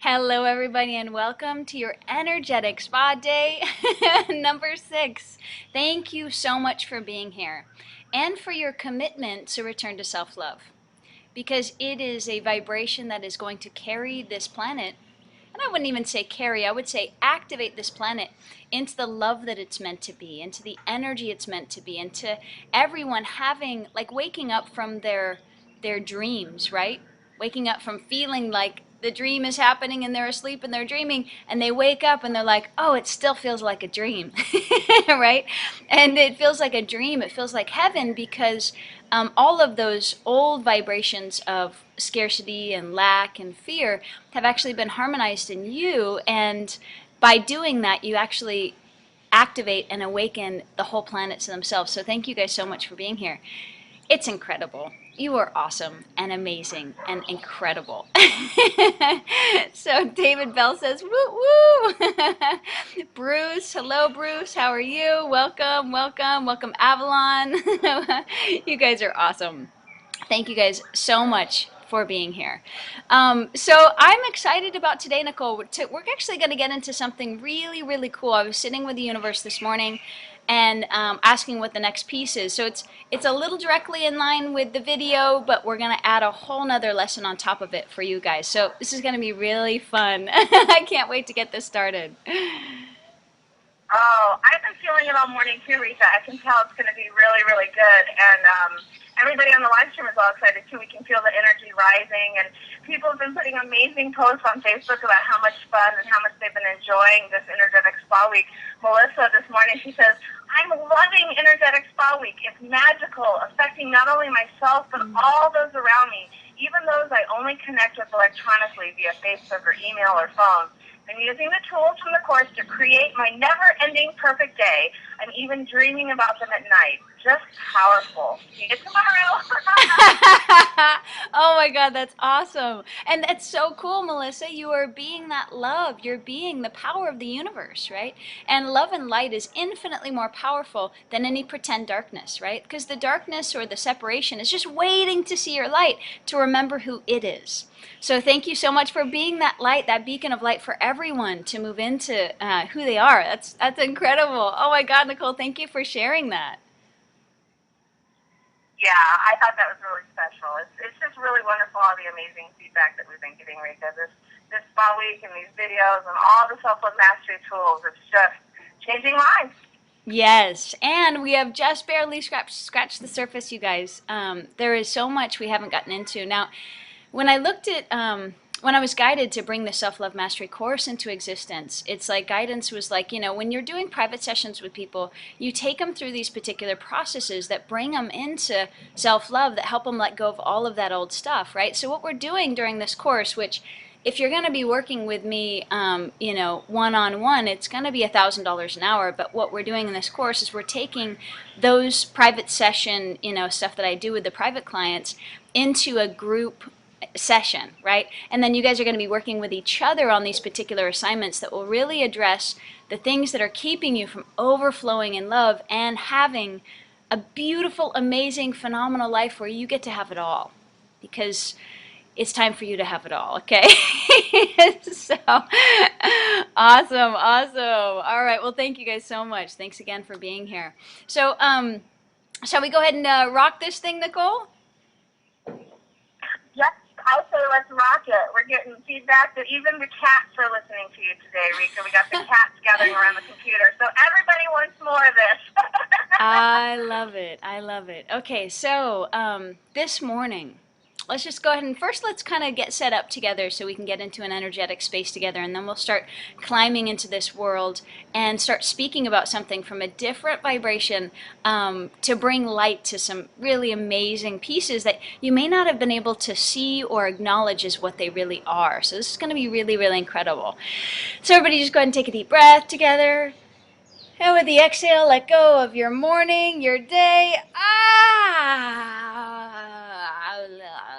Hello, everybody, and welcome to your energetic spa day number 6. Thank you so much for being here and for your commitment to return to self love because it is a vibration that is going to carry this planet. And I wouldn't even say carry, I would say activate this planet into the love that it's meant to be, into the energy it's meant to be, into everyone having, like, waking up from their dreams, right? Waking up from feeling like the dream is happening and they're asleep and they're dreaming and they wake up and they're like, oh, it still feels like a dream, right? And it feels like a dream. It feels like heaven because all of those old vibrations of scarcity and lack and fear have actually been harmonized in you. And by doing that, you actually activate and awaken the whole planet to themselves. So thank you guys so much for being here. It's incredible. You are awesome and amazing and incredible. So David Bell says, woo woo. Bruce, hello Bruce, how are you? Welcome, welcome, welcome Avalon. You guys are awesome. Thank you guys so much for being here. So I'm excited about today, Nicole. We're actually going to get into something really, really cool. I was sitting with the universe this morning and asking what the next piece is. So it's a little directly in line with the video, but we're going to add a whole nother lesson on top of it for you guys. So this is going to be really fun. I can't wait to get this started. Oh, I've been feeling it all morning too, Rita. I can tell it's going to be really, really good. And everybody on the live stream is all excited too. We can feel the energy rising. And people have been putting amazing posts on Facebook about how much fun and how much they've been enjoying this Energetic Spa Week. Melissa this morning, she says, I'm loving Energetic Spa Week. It's magical, affecting not only myself, but all those around me, even those I only connect with electronically via Facebook or email or phone. I'm using the tools from the course to create my never-ending perfect day. I'm even dreaming about them at night. Just powerful. See you tomorrow. Oh my God, that's awesome. And that's so cool, Melissa. You are being that love. You're being the power of the universe, right? And love and light is infinitely more powerful than any pretend darkness, right? Because the darkness or the separation is just waiting to see your light to remember who it is. So thank you so much for being that light, that beacon of light for everyone to move into who they are. That's incredible. Oh my God, Nicole, thank you for sharing that. Yeah, I thought that was really special. It's just really wonderful, all the amazing feedback that we've been getting, Rita. This spa week and these videos and all the self-love mastery tools, it's just changing lives. Yes, and we have just barely scratched the surface, you guys. There is so much we haven't gotten into. Now, when I looked at when I was guided to bring the self-love mastery course into existence, it's like guidance was like, when you're doing private sessions with people, you take them through these particular processes that bring them into self-love, that help them let go of all of that old stuff, right? So what we're doing during this course, which if you're going to be working with me, one-on-one, it's going to be $1,000 an hour. But what we're doing in this course is we're taking those private session, stuff that I do with the private clients into a group session, right? And then you guys are going to be working with each other on these particular assignments that will really address the things that are keeping you from overflowing in love and having a beautiful, amazing, phenomenal life where you get to have it all. Because it's time for you to have it all, okay? So awesome, awesome. All right, well, thank you guys so much. Thanks again for being here. So, shall we go ahead and rock this thing, Nicole? Yes, I say let's rock it. We're getting feedback that even the cats are listening to you today, Rika. We got the cats gathering around the computer. So everybody wants more of this. I love it. I love it. Okay, so this morning, let's just go ahead and first let's kind of get set up together so we can get into an energetic space together, and then we'll start climbing into this world and start speaking about something from a different vibration to bring light to some really amazing pieces that you may not have been able to see or acknowledge as what they really are. So this is going to be really, really incredible. So everybody just go ahead and take a deep breath together. And with the exhale, let go of your morning, your day.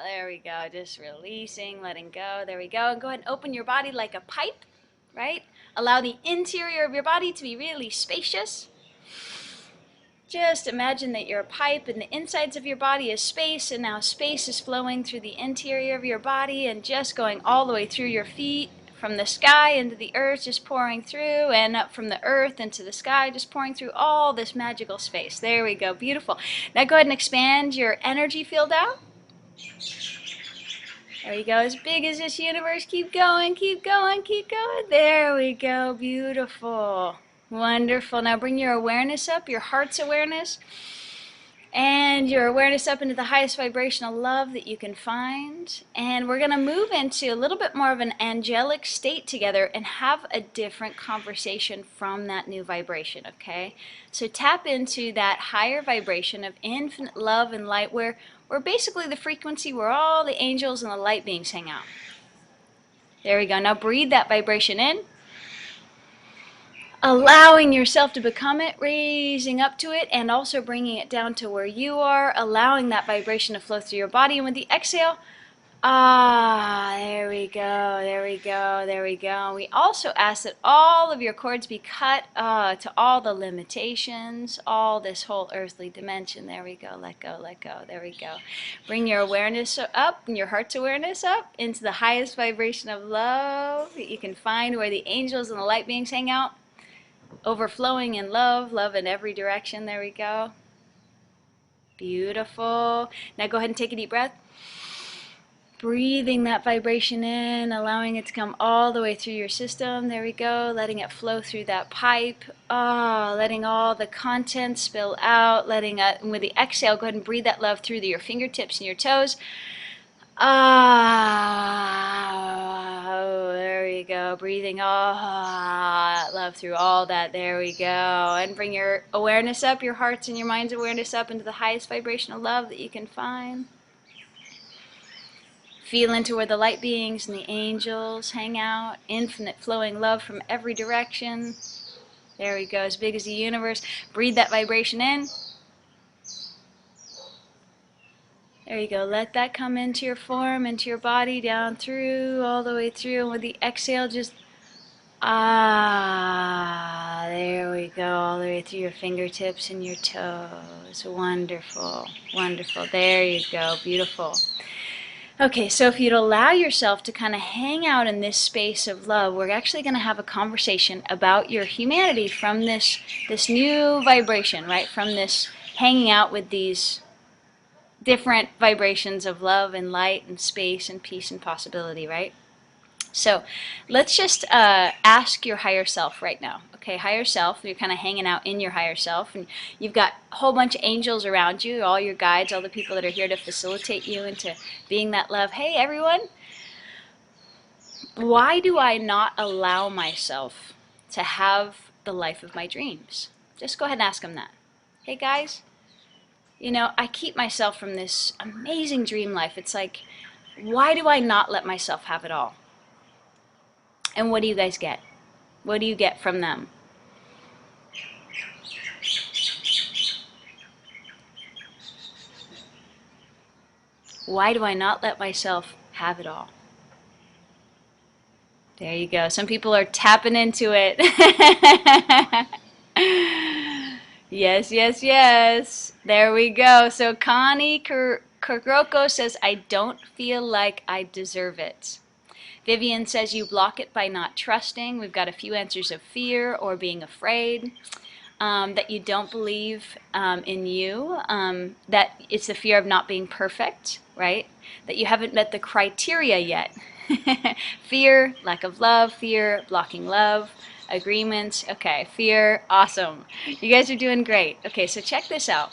There we go. Just releasing, letting go. There we go. And go ahead and open your body like a pipe, right? Allow the interior of your body to be really spacious. Just imagine that you're a pipe and the insides of your body is space, and now space is flowing through the interior of your body and just going all the way through your feet, from the sky into the earth, just pouring through, and up from the earth into the sky, just pouring through all this magical space. There we go. Beautiful. Now go ahead and expand your energy field out. There we go. As big as this universe. Keep going, keep going, keep going. There we go. Beautiful. Wonderful. Now bring your awareness up, your heart's awareness, and your awareness up into the highest vibrational love that you can find. And we're going to move into a little bit more of an angelic state together and have a different conversation from that new vibration, okay? So tap into that higher vibration of infinite love and light, where basically the frequency where all the angels and the light beings hang out. There we go. Now breathe that vibration in, allowing yourself to become it, raising up to it, and also bringing it down to where you are, allowing that vibration to flow through your body. And with the exhale, there we go, there we go, there we go. We also ask that all of your cords be cut to all the limitations, all this whole earthly dimension. There we go, let go, let go, there we go. Bring your awareness up and your heart's awareness up into the highest vibration of love that you can find, where the angels and the light beings hang out. Overflowing in love, love in every direction. There we go. Beautiful. Now go ahead and take a deep breath. Breathing that vibration in, allowing it to come all the way through your system. There we go. Letting it flow through that pipe. Letting all the content spill out. Letting it, and with the exhale, go ahead and breathe that love through your fingertips and your toes. There we go. Breathing love through all that. There we go. And bring your awareness up, your heart's and your mind's awareness up into the highest vibration of love that you can find. Feel into where the light beings and the angels hang out. Infinite flowing love from every direction. There we go. As big as the universe. Breathe that vibration in. There you go. Let that come into your form, into your body, down through, all the way through. And with the exhale, just there we go, all the way through your fingertips and your toes. Wonderful, wonderful. There you go. Beautiful. Okay, so if you'd allow yourself to kind of hang out in this space of love, we're actually going to have a conversation about your humanity from this new vibration, right? From this hanging out with these different vibrations of love and light and space and peace and possibility, right? So let's just ask your higher self right now. Okay, higher self, you're kind of hanging out in your higher self, and you've got a whole bunch of angels around you, all your guides, all the people that are here to facilitate you into being that love. Hey everyone, why do I not allow myself to have the life of my dreams? Just go ahead and ask them that. Hey guys, you know, I keep myself from this amazing dream life. It's like, why do I not let myself have it all? And what do you guys get? What do you get from them? Why do I not let myself have it all? There you go. Some people are tapping into it. Yes, yes, yes. There we go. So Connie Kuroko says, I don't feel like I deserve it. Vivian says, you block it by not trusting. We've got a few answers of fear or being afraid, that you don't believe in you, that it's the fear of not being perfect, right? That you haven't met the criteria yet. Fear, lack of love, fear, blocking love, agreements. Okay, fear, awesome. You guys are doing great. Okay, so check this out.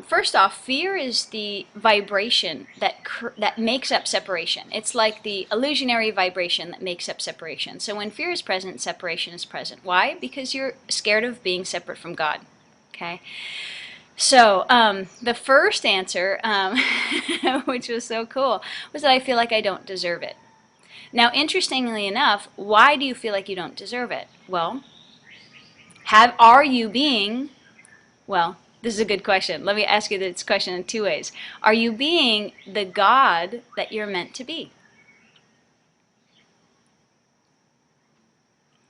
First off, fear is the vibration that makes up separation. It's like the illusionary vibration that makes up separation. So when fear is present, separation is present. Why? Because you're scared of being separate from God. Okay? So the first answer, which was so cool, was that I feel like I don't deserve it. Now, interestingly enough, why do you feel like you don't deserve it? Well, are you being, well, this is a good question. Let me ask you this question in two ways. Are you being the God that you're meant to be?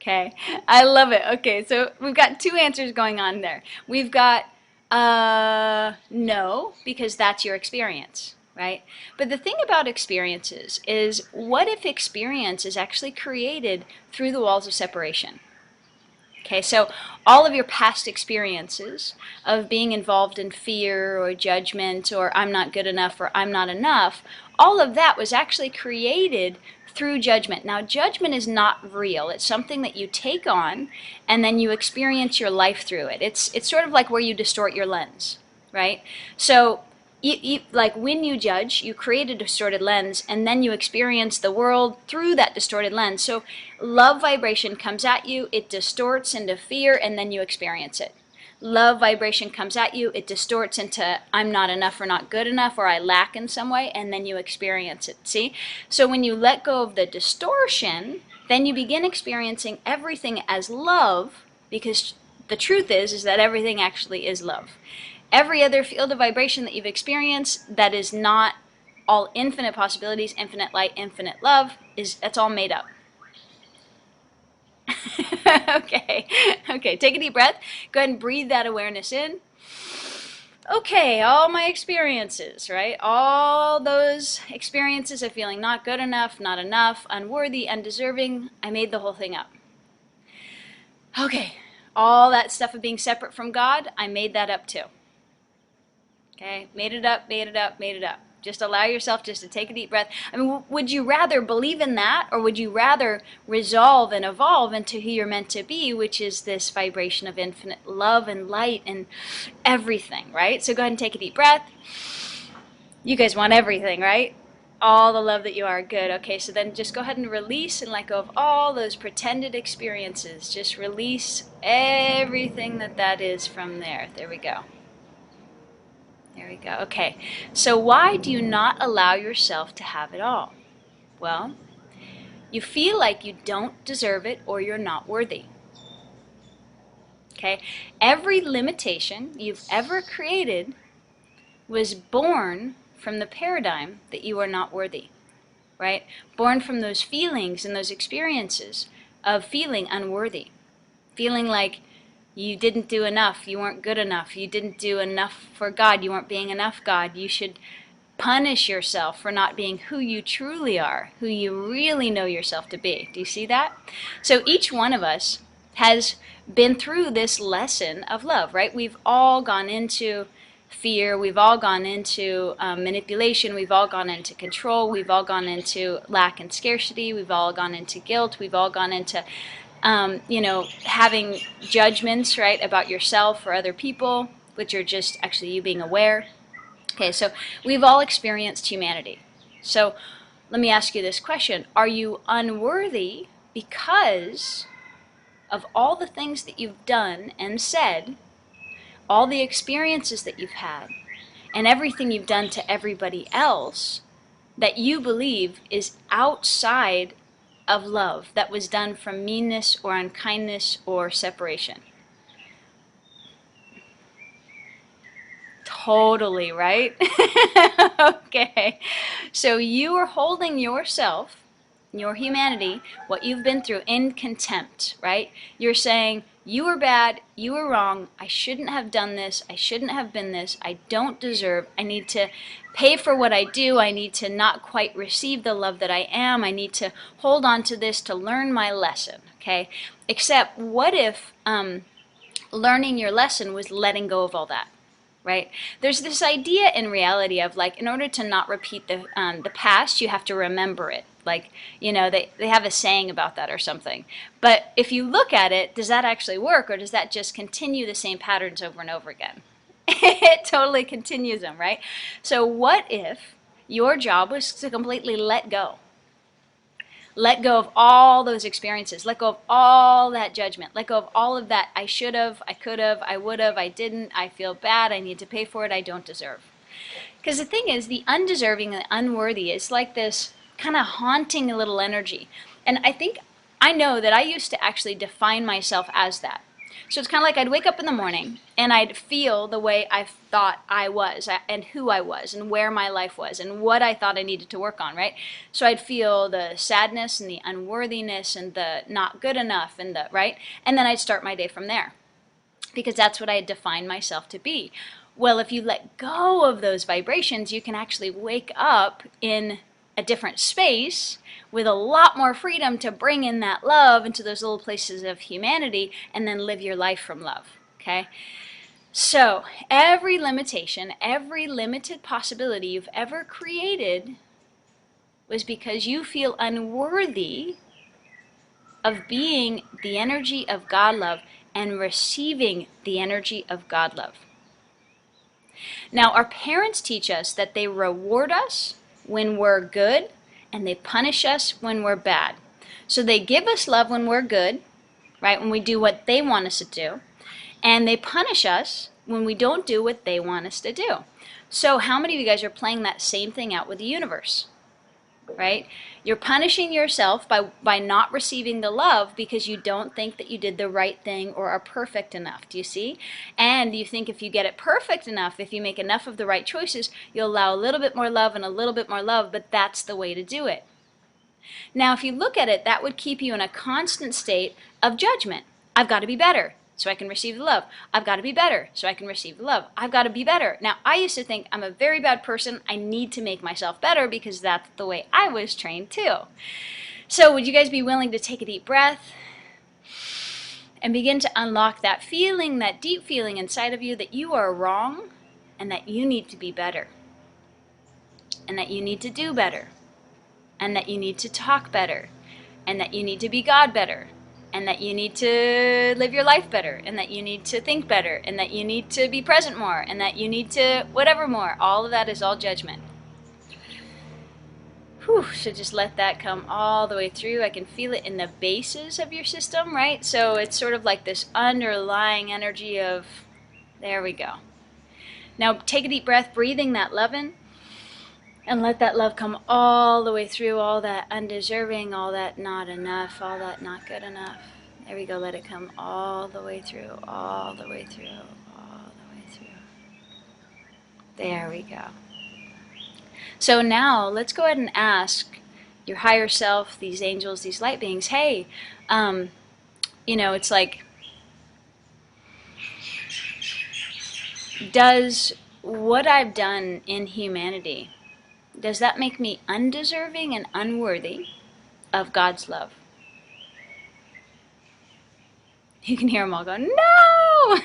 Okay, I love it. Okay, so we've got two answers going on there. We've got no, because that's your experience. right? But the thing about experiences is, what if experience is actually created through the walls of separation? Okay, so all of your past experiences of being involved in fear or judgment or I'm not good enough or I'm not enough, all of that was actually created through judgment. Now, judgment is not real. It's something that you take on and then you experience your life through it. It's sort of like where you distort your lens, right? So like when you judge, you create a distorted lens and then you experience the world through that distorted lens. So love vibration comes at you, it distorts into fear, and then you experience it. Love vibration comes at you, it distorts into I'm not enough or not good enough or I lack in some way, and then you experience it. See? So when you let go of the distortion, then you begin experiencing everything as love, because the truth is that everything actually is love. Every other field of vibration that you've experienced that is not all infinite possibilities, infinite light, infinite love, that's all made up. Okay, take a deep breath. Go ahead and breathe that awareness in. Okay, all my experiences, right? All those experiences of feeling not good enough, not enough, unworthy, undeserving, I made the whole thing up. Okay, all that stuff of being separate from God, I made that up too. Okay, made it up, made it up, made it up. Just allow yourself just to take a deep breath. I mean, would you rather believe in that, or would you rather resolve and evolve into who you're meant to be, which is this vibration of infinite love and light and everything, right? So go ahead and take a deep breath. You guys want everything, right? All the love that you are. Good. Okay, so then just go ahead and release and let go of all those pretended experiences. Just release everything that is from there. There we go. There we go. Okay, so why do you not allow yourself to have it all? Well, you feel like you don't deserve it or you're not worthy. Okay, every limitation you've ever created was born from the paradigm that you are not worthy, right? Born from those feelings and those experiences of feeling unworthy, feeling like you didn't do enough, you weren't good enough, you didn't do enough for God, you weren't being enough God, you should punish yourself for not being who you truly are, who you really know yourself to be. Do you see that? So each one of us has been through this lesson of love, right? We've all gone into fear, we've all gone into manipulation, we've all gone into control, we've all gone into lack and scarcity, we've all gone into guilt, we've all gone into having judgments, right, about yourself or other people, which are just actually you being aware. Okay, so we've all experienced humanity. So let me ask you this question. Are you unworthy because of all the things that you've done and said, all the experiences that you've had, and everything you've done to everybody else that you believe is outside of love, that was done from meanness or unkindness or separation? Totally, right? Okay. So you are holding yourself, your humanity, what you've been through, in contempt, right? You're saying, you were bad, you were wrong, I shouldn't have done this, I shouldn't have been this, I don't deserve, I need to pay for what I do, I need to not quite receive the love that I am, I need to hold on to this to learn my lesson, okay? Except, what if learning your lesson was letting go of all that? Right? There's this idea in reality of, like, in order to not repeat the past, you have to remember it. Like, they have a saying about that or something. But if you look at it, does that actually work, or does that just continue the same patterns over and over again? It totally continues them, right? So what if your job was to completely let go? Let go of all those experiences. Let go of all that judgment. Let go of all of that I should have, I could have, I would have, I didn't, I feel bad, I need to pay for it, I don't deserve. Because the thing is, the undeserving and the unworthy is like this kind of haunting little energy. And I know that I used to actually define myself as that. So it's kind of like I'd wake up in the morning and I'd feel the way I thought I was and who I was and where my life was and what I thought I needed to work on, right? So I'd feel the sadness and the unworthiness and the not good enough and right? And then I'd start my day from there, because that's what I had defined myself to be. Well, if you let go of those vibrations, you can actually wake up in a different space with a lot more freedom to bring in that love into those little places of humanity and then live your life from love. Okay? So, every limitation, every limited possibility you've ever created was because you feel unworthy of being the energy of God love and receiving the energy of God love. Now, our parents teach us that they reward us when we're good and they punish us when we're bad. So they give us love when we're good, right, when we do what they want us to do, and they punish us when we don't do what they want us to do. So how many of you guys are playing that same thing out with the universe? Right? You're punishing yourself by not receiving the love because you don't think that you did the right thing or are perfect enough. Do you see? And you think if you get it perfect enough, if you make enough of the right choices, you'll allow a little bit more love and a little bit more love, but that's the way to do it. Now, if you look at it, that would keep you in a constant state of judgment. I've got to be better so I can receive the love. I've got to be better so I can receive the love. I've got to be better. Now, I used to think I'm a very bad person. I need to make myself better because that's the way I was trained too. So would you guys be willing to take a deep breath and begin to unlock that feeling, that deep feeling inside of you that you are wrong and that you need to be better and that you need to do better and that you need to talk better and that you need to be God better and that you need to live your life better, and that you need to think better, and that you need to be present more, and that you need to whatever more. All of that is all judgment. Whew, so just let that come all the way through. I can feel it in the bases of your system, right? So it's sort of like this underlying energy of, there we go. Now take a deep breath, breathing that love in, and let that love come all the way through, all that undeserving, all that not enough, all that not good enough. There we go, let it come all the way through, all the way through, all the way through. There we go. So now, let's go ahead and ask your higher self, these angels, these light beings, hey, it's like, does what I've done in humanity, does that make me undeserving and unworthy of God's love? You can hear them all go, no!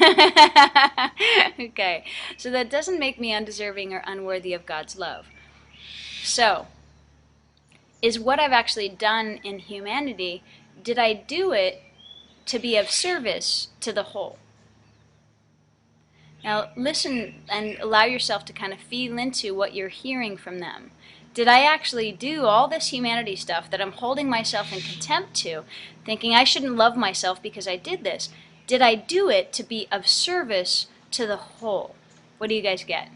Okay, so that doesn't make me undeserving or unworthy of God's love. So, is what I've actually done in humanity, did I do it to be of service to the whole? Now listen and allow yourself to kind of feel into what you're hearing from them. Did I actually do all this humanity stuff that I'm holding myself in contempt to, thinking I shouldn't love myself because I did this? Did I do it to be of service to the whole? What do you guys get?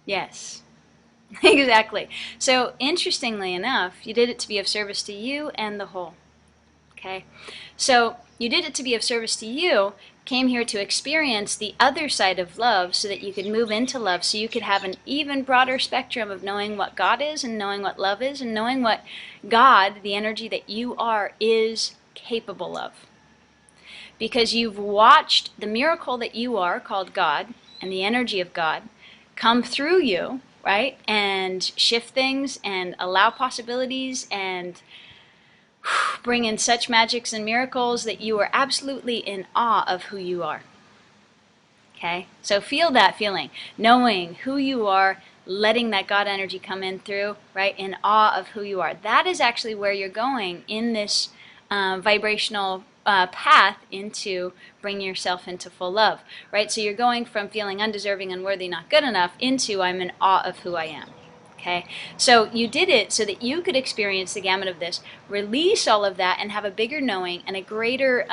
Yes. Exactly. So interestingly enough, you did it to be of service to you and the whole. Okay? So you did it to be of service to you, came here to experience the other side of love so that you could move into love, so you could have an even broader spectrum of knowing what God is and knowing what love is and knowing what God, the energy that you are, is capable of. Because you've watched the miracle that you are, called God, and the energy of God, come through you, right? And shift things and allow possibilities and bring in such magics and miracles that you are absolutely in awe of who you are. Okay? So feel that feeling, knowing who you are, letting that God energy come in through, right? In awe of who you are. That is actually where you're going in this vibrational path into bringing yourself into full love, right? So you're going from feeling undeserving, unworthy, not good enough into I'm in awe of who I am. Okay, so you did it so that you could experience the gamut of this, release all of that, and have a bigger knowing and a greater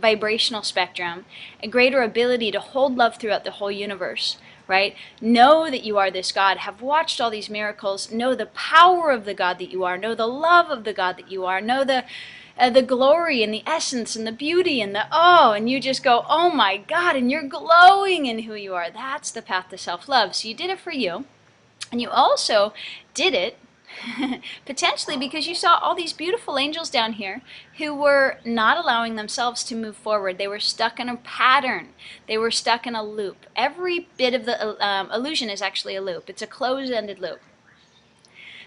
vibrational spectrum, a greater ability to hold love throughout the whole universe, right? Know that you are this God, have watched all these miracles, know the power of the God that you are, know the love of the God that you are, know the glory and the essence and the beauty and the and you just go, oh my God, and you're glowing in who you are. That's the path to self-love. So you did it for you. And you also did it Potentially because you saw all these beautiful angels down here who were not allowing themselves to move forward. They were stuck in a pattern. They were stuck in a loop. Every bit of the illusion is actually a loop. It's a closed-ended loop.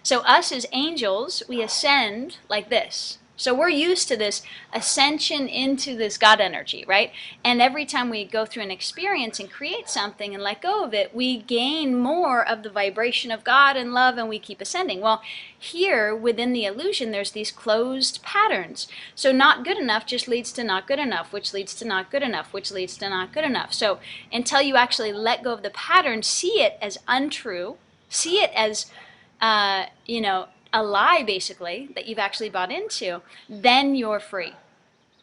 So us as angels, we ascend like this. So we're used to this ascension into this God energy, right? And every time we go through an experience and create something and let go of it, we gain more of the vibration of God and love, and we keep ascending. Well, here within the illusion, there's these closed patterns. So not good enough just leads to not good enough, which leads to not good enough, which leads to not good enough. So until you actually let go of the pattern, see it as untrue, see it as a lie basically that you've actually bought into, then you're free,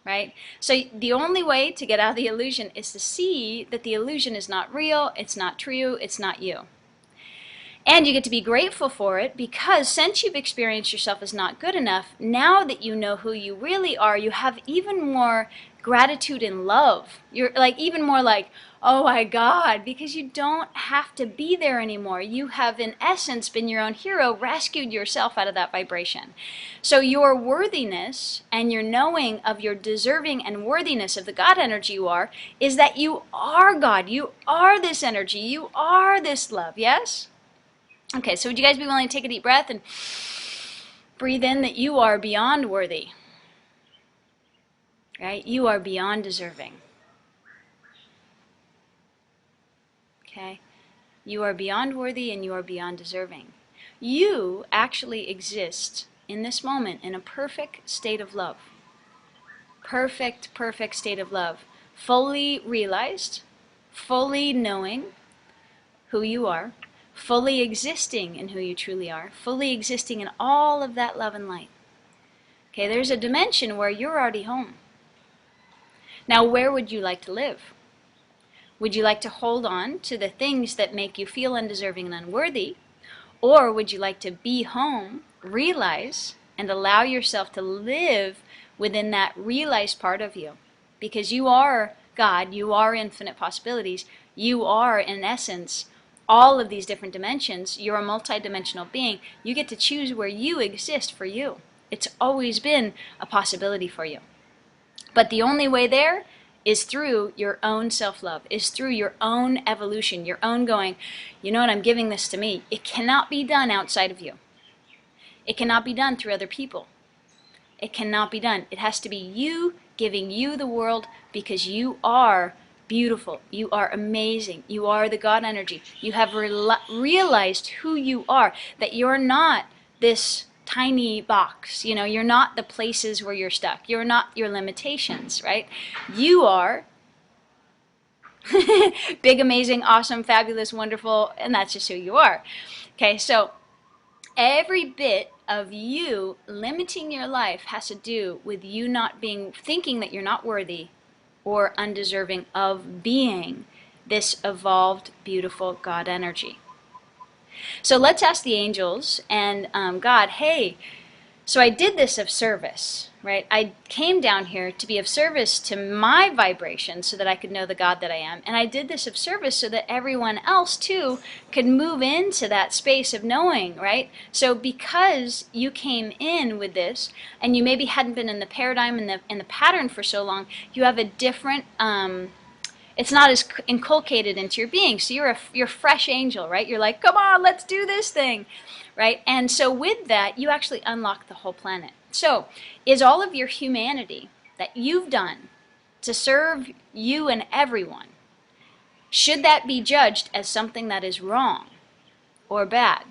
right? So the only way to get out of the illusion is to see that the illusion is not real, it's not true, it's not you. And you get to be grateful for it because since you've experienced yourself as not good enough, now that you know who you really are, you have even more gratitude and love. You're like even more like, oh my God, because you don't have to be there anymore. You have in essence been your own hero, rescued yourself out of that vibration. So your worthiness and your knowing of your deserving and worthiness of the God energy you are is that you are God. You are this energy. You are this love. Yes? Okay, so would you guys be willing to take a deep breath and breathe in that you are beyond worthy, right? You are beyond deserving. Okay? You are beyond worthy and you are beyond deserving. You actually exist in this moment in a perfect state of love. Perfect, perfect state of love. Fully realized, fully knowing who you are, fully existing in who you truly are, fully existing in all of that love and light. Okay, there's a dimension where you're already home. Now, where would you like to live? Would you like to hold on to the things that make you feel undeserving and unworthy? Or would you like to be home, realize, and allow yourself to live within that realized part of you? Because you are God, you are infinite possibilities, you are, in essence, all of these different dimensions. You're a multidimensional being. You get to choose where you exist for you. It's always been a possibility for you. But the only way there is through your own self-love, is through your own evolution, your own going, you know what, I'm giving this to me. It cannot be done outside of you. It cannot be done through other people. It cannot be done. It has to be you giving you the world because you are beautiful. You are amazing. You are the God energy. You have realized who you are, that you're not this tiny box. You know, you're not the places where you're stuck. You're not your limitations, right? You are big, amazing, awesome, fabulous, wonderful, and that's just who you are. Okay, so every bit of you limiting your life has to do with you not thinking that you're not worthy or undeserving of being this evolved, beautiful God energy. So let's ask the angels and God, hey, so I did this of service, right? I came down here to be of service to my vibration so that I could know the God that I am. And I did this of service so that everyone else too could move into that space of knowing, right? So because you came in with this and you maybe hadn't been in the paradigm and the pattern for so long, you have a different, it's not as inculcated into your being. So you're a fresh angel, right? You're like, come on, let's do this thing. Right? And so with that, you actually unlock the whole planet. So is all of your humanity that you've done to serve you and everyone, should that be judged as something that is wrong or bad?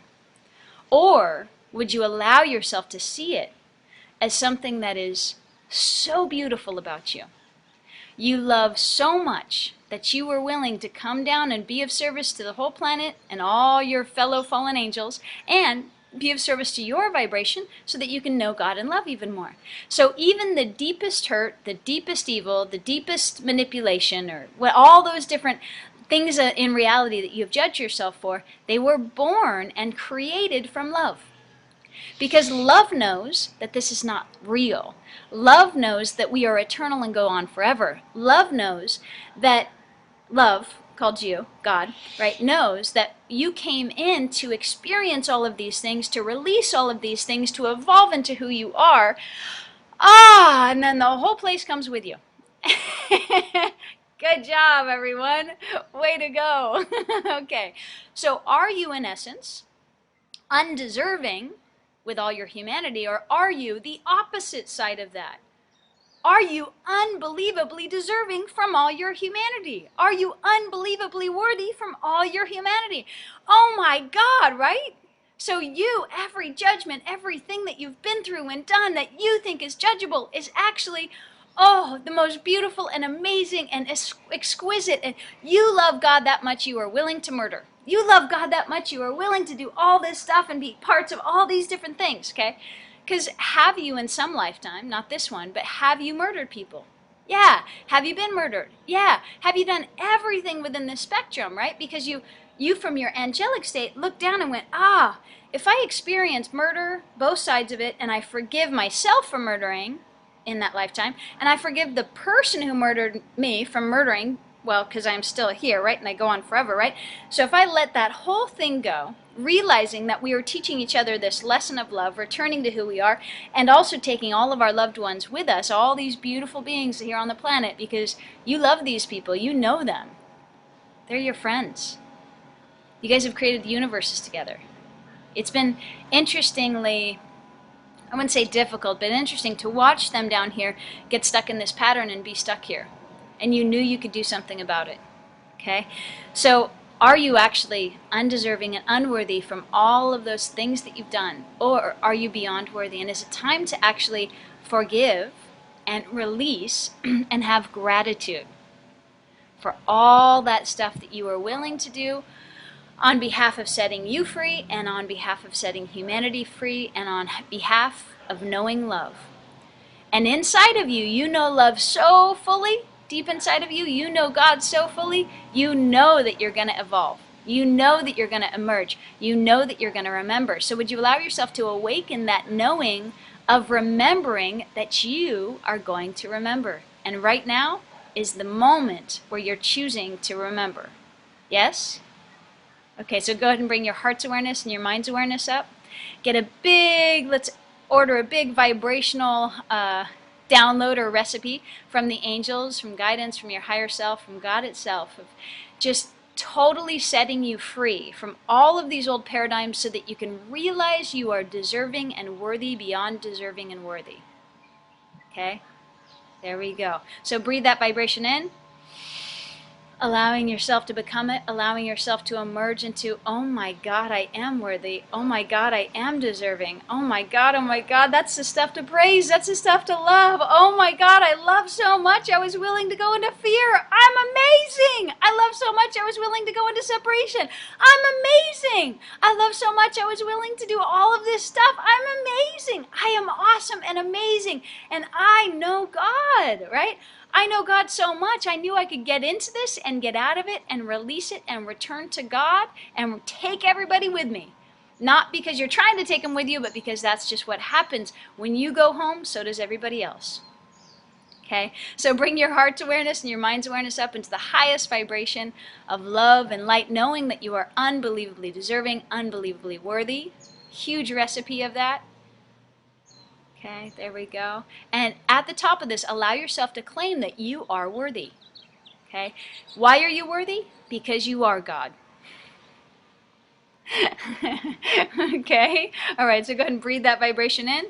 Or would you allow yourself to see it as something that is so beautiful about you? You love so much that you were willing to come down and be of service to the whole planet and all your fellow fallen angels and be of service to your vibration so that you can know God and love even more. So even the deepest hurt, the deepest evil, the deepest manipulation, or all those different things in reality that you have judged yourself for, they were born and created from love. Because love knows that this is not real. Love knows that we are eternal and go on forever. Love knows that love called you, God, right, knows that you came in to experience all of these things, to release all of these things, to evolve into who you are. And then the whole place comes with you. Good job, everyone. Way to go. Okay. So are you, in essence, undeserving with all your humanity, or are you the opposite side of that? Are you unbelievably deserving from all your humanity? Are you unbelievably worthy from all your humanity? Oh my God, right? So every judgment, everything that you've been through and done that you think is judgeable is actually, the most beautiful and amazing and exquisite. And you love God that much you are willing to murder. You love God that much you are willing to do all this stuff and be parts of all these different things, okay? Because have you in some lifetime, not this one, but have you murdered people? Yeah. Have you been murdered? Yeah. Have you done everything within this spectrum, right? Because you from your angelic state looked down and went, if I experience murder, both sides of it, and I forgive myself for murdering in that lifetime, and I forgive the person who murdered me from murdering, well, because I'm still here, right? And I go on forever, right? So if I let that whole thing go, realizing that we are teaching each other this lesson of love, returning to who we are, and also taking all of our loved ones with us, all these beautiful beings here on the planet, because you love these people, you know them. They're your friends. You guys have created the universes together. It's been interestingly, I wouldn't say difficult, but interesting to watch them down here get stuck in this pattern and be stuck here. And you knew you could do something about it. Okay? So are you actually undeserving and unworthy from all of those things that you've done? Or are you beyond worthy? And is it time to actually forgive and release and have gratitude for all that stuff that you are willing to do on behalf of setting you free, and on behalf of setting humanity free, and on behalf of knowing love? And inside of you, you know love so fully. Deep inside of you, you know God so fully, you know that you're going to evolve. You know that you're going to emerge. You know that you're going to remember. So would you allow yourself to awaken that knowing of remembering that you are going to remember? And right now is the moment where you're choosing to remember. Yes? Okay, so go ahead and bring your heart's awareness and your mind's awareness up. Let's order a big vibrational download or recipe from the angels, from guidance, from your higher self, from God itself, of just totally setting you free from all of these old paradigms so that you can realize you are deserving and worthy beyond deserving and worthy. Okay? There we go. So breathe that vibration in. Allowing yourself to become it, allowing yourself to emerge into, oh my God, I am worthy. Oh my God, I am deserving. Oh my God, that's the stuff to praise. That's the stuff to love. Oh my God, I love so much. I was willing to go into fear. I'm amazing. I love so much. I was willing to go into separation. I'm amazing. I love so much. I was willing to do all of this stuff. I'm amazing. I am awesome and amazing. And I know God, right? I know God so much. I knew I could get into this and get out of it and release it and return to God and take everybody with me. Not because you're trying to take them with you, but because that's just what happens. When you go home, so does everybody else. Okay? So bring your heart's awareness and your mind's awareness up into the highest vibration of love and light, knowing that you are unbelievably deserving, unbelievably worthy. Huge recipe of that. Okay, there we go. And at the top of this, allow yourself to claim that you are worthy. Okay? Why are you worthy? Because you are God. Okay? All right, so go ahead and breathe that vibration in.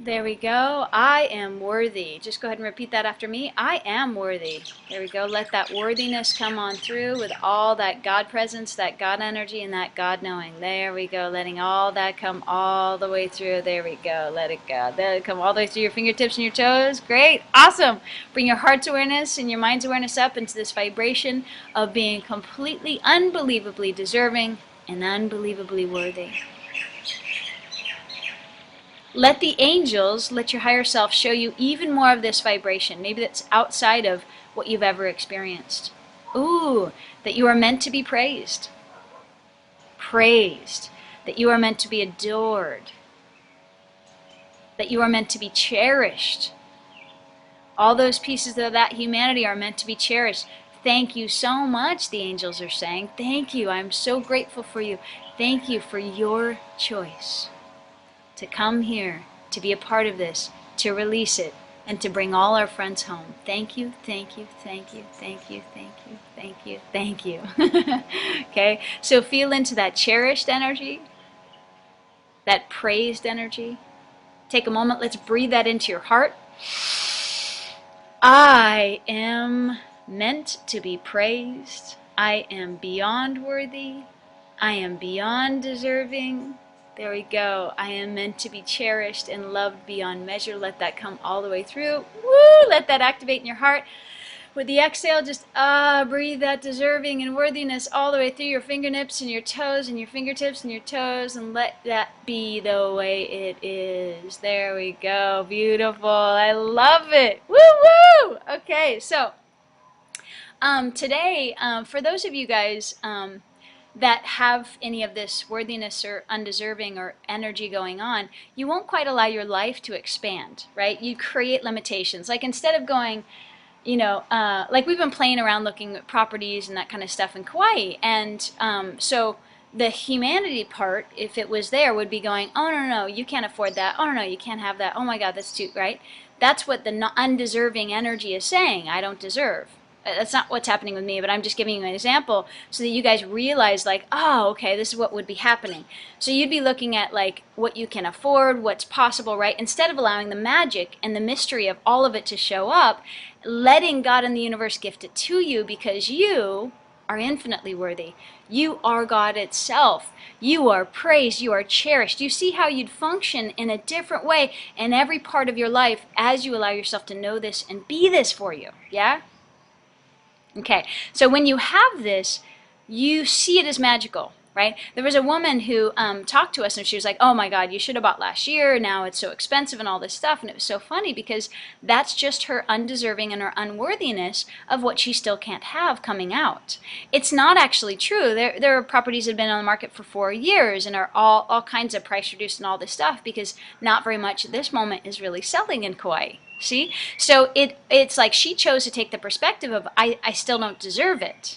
There we go. I am worthy. Just go ahead and repeat that after me. I am worthy. There we go. Let that worthiness come on through with all that God presence, that God energy, and that God knowing. There we go. Letting all that come all the way through. There we go. Let it go. Let it come all the way through your fingertips and your toes. Great. Awesome. Bring your heart's awareness and your mind's awareness up into this vibration of being completely, unbelievably deserving and unbelievably worthy. Let the angels, let your higher self show you even more of this vibration. Maybe that's outside of what you've ever experienced. Ooh, that you are meant to be praised. Praised. That you are meant to be adored. That you are meant to be cherished. All those pieces of that humanity are meant to be cherished. Thank you so much, the angels are saying. Thank you. I'm so grateful for you. Thank you for your choice to come here, to be a part of this, to release it, and to bring all our friends home. Thank you, thank you, thank you, thank you, thank you, thank you, thank you. Okay, so feel into that cherished energy, that praised energy. Take a moment, let's breathe that into your heart. I am meant to be praised. I am beyond worthy. I am beyond deserving. There we go. I am meant to be cherished and loved beyond measure. Let that come all the way through. Woo! Let that activate in your heart. With the exhale, just breathe that deserving and worthiness all the way through your fingertips and your toes and your fingertips and your toes, and let that be the way it is. There we go. Beautiful. I love it. Woo woo! Okay, so today, for those of you guys that have any of this worthiness or undeserving or energy going on, you won't quite allow your life to expand, right? You create limitations. Like instead of going, like we've been playing around looking at properties and that kind of stuff in Kauai. And so the humanity part, if it was there, would be going, oh, no, you can't afford that. Oh, no, you can't have that. Oh, my God, that's too, right? That's what the undeserving energy is saying. I don't deserve. That's not what's happening with me, but I'm just giving you an example so that you guys realize, like, oh, okay, this is what would be happening. So you'd be looking at, like, what you can afford, what's possible, right? Instead of allowing the magic and the mystery of all of it to show up, letting God and the universe gift it to you because you are infinitely worthy. You are God itself. You are praised. You are cherished. You see how you'd function in a different way in every part of your life as you allow yourself to know this and be this for you. Yeah? Okay, so when you have this, you see it as magical, right? There was a woman who talked to us and she was like, oh my God, you should have bought last year. Now it's so expensive and all this stuff. And it was so funny because that's just her undeserving and her unworthiness of what she still can't have coming out. It's not actually true. There are properties that have been on the market for 4 years and are all kinds of price reduced and all this stuff because not very much at this moment is really selling in Kauai. See? So it's like she chose to take the perspective of, I still don't deserve it.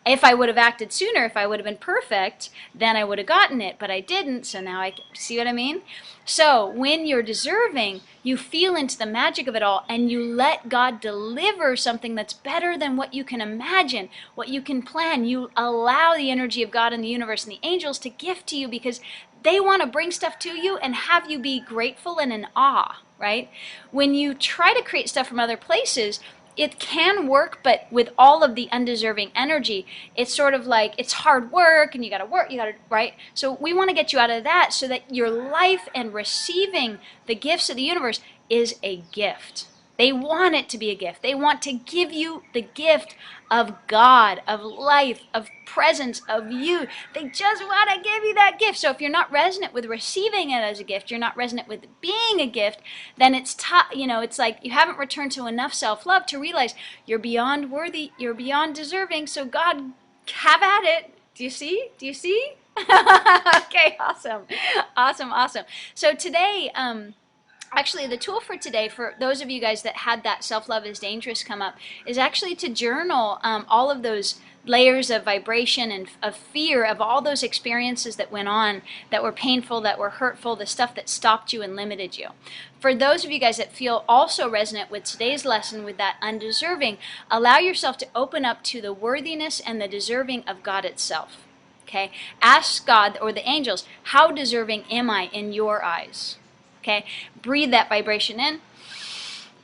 If I would have acted sooner, if I would have been perfect, then I would have gotten it, but I didn't, so now I see what I mean? So when you're deserving, you feel into the magic of it all and you let God deliver something that's better than what you can imagine, what you can plan. You allow the energy of God and the universe and the angels to gift to you because they want to bring stuff to you and have you be grateful and in awe, right? When you try to create stuff from other places, it can work, but with all of the undeserving energy, it's sort of like it's hard work and you gotta work, right? So we want to get you out of that so that your life and receiving the gifts of the universe is a gift. They want it to be a gift. They want to give you the gift of God, of life, of presence, of you. They just want to give you that gift. So if you're not resonant with receiving it as a gift, you're not resonant with being a gift, then it's tough. It's like you haven't returned to enough self-love to realize you're beyond worthy, you're beyond deserving. So God, have at it. Do you see? Do you see? Okay, awesome. Awesome. So today, actually, the tool for today, for those of you guys that had that self-love is dangerous come up, is actually to journal all of those layers of vibration and of fear of all those experiences that went on that were painful, that were hurtful, the stuff that stopped you and limited you. For those of you guys that feel also resonant with today's lesson with that undeserving, allow yourself to open up to the worthiness and the deserving of God itself. Okay? Ask God or the angels, how deserving am I in your eyes? Okay, breathe that vibration in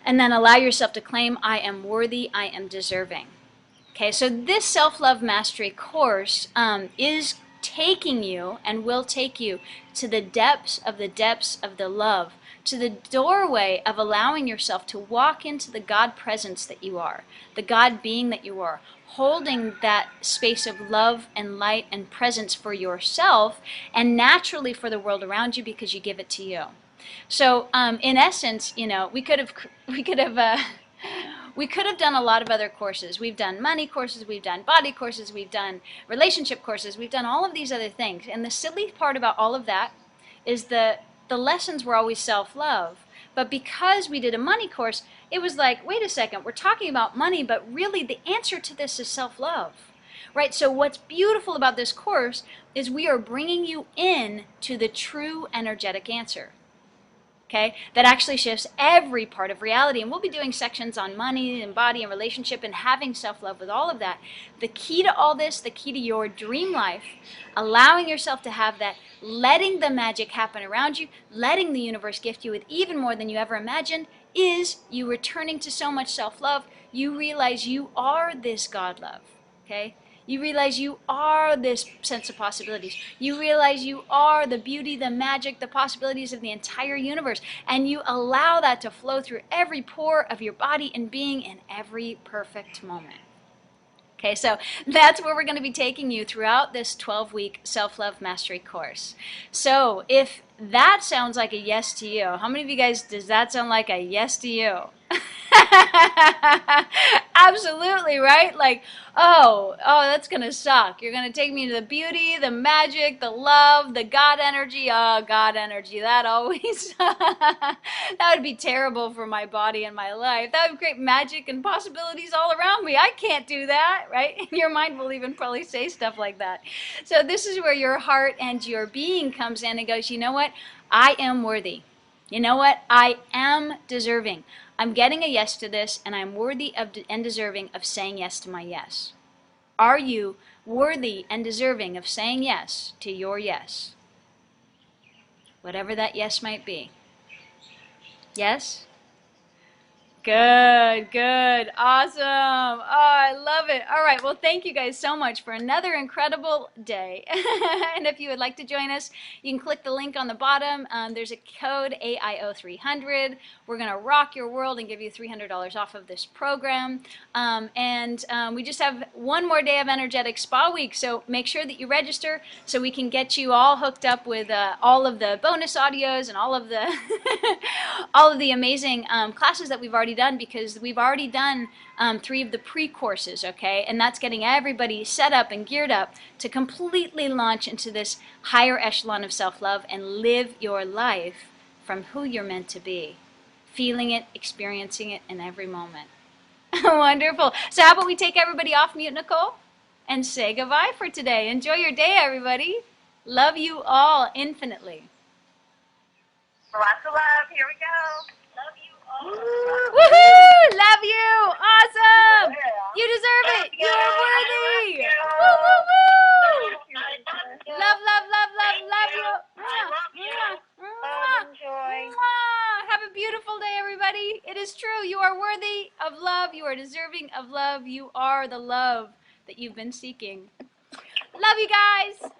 and then allow yourself to claim, I am worthy, I am deserving. Okay, so this self-love mastery course is taking you and will take you to the depths of the love, to the doorway of allowing yourself to walk into the God presence that you are, the God being that you are, holding that space of love and light and presence for yourself and naturally for the world around you because you give it to you. So, in essence, we could have done a lot of other courses. We've done money courses, we've done body courses, we've done relationship courses, we've done all of these other things. And the silly part about all of that is the lessons were always self-love, But because we did a money course, it was like, wait a second, we're talking about money, but really the answer to this is self-love. Right? So what's beautiful about this course is we are bringing you in to the true energetic answer. Okay, that actually shifts every part of reality. And we'll be doing sections on money and body and relationship and having self-love with all of that. The key to all this, the key to your dream life, allowing yourself to have that, letting the magic happen around you, letting the universe gift you with even more than you ever imagined, is you returning to so much self-love. You realize you are this God love. Okay, you realize you are this sense of possibilities. You realize you are the beauty, the magic, the possibilities of the entire universe. And you allow that to flow through every pore of your body and being in every perfect moment. Okay, so that's where we're going to be taking you throughout this 12-week self-love mastery course. So if that sounds like a yes to you, how many of you guys, does that sound like a yes to you? Absolutely, right? Like, oh, that's gonna suck. You're gonna take me to the beauty, the magic, the love, the God energy. Oh, God energy. That always, that would be terrible for my body and my life. That would create magic and possibilities all around me. I can't do that, right? Your mind will even probably say stuff like that. So this is where your heart and your being comes in and goes, you know what? I am worthy. You know what? I am deserving. I'm getting a yes to this, and I'm worthy of and deserving of saying yes to my yes. Are you worthy and deserving of saying yes to your yes? Whatever that yes might be. Yes? Good, good, awesome. Oh, I love it. All right, well, thank you guys so much for another incredible day. And if you would like to join us, you can click the link on the bottom. There's a code AIO300. We're going to rock your world and give you $300 off of this program. We just have one more day of Energetic Spa Week, so make sure that you register so we can get you all hooked up with all of the bonus audios and all of the all of the amazing classes that we've already done, because we've already done 3 of the pre-courses, okay? And that's getting everybody set up and geared up to completely launch into this higher echelon of self-love and live your life from who you're meant to be, feeling it, experiencing it in every moment. Wonderful. So how about we take everybody off mute, Nicole, and say goodbye for today. Enjoy your day, everybody. Love you all infinitely. Lots of love. Here we go. Love you all. Woohoo! Love you! Awesome! You deserve it! You're worthy! Woo, woo, woo! Love, love, love, love, love you! I love you. Mwah, Enjoy. mwah. Have a beautiful day, everybody. It is true. You are worthy of love. You are deserving of love. You are the love that you've been seeking. Love you guys!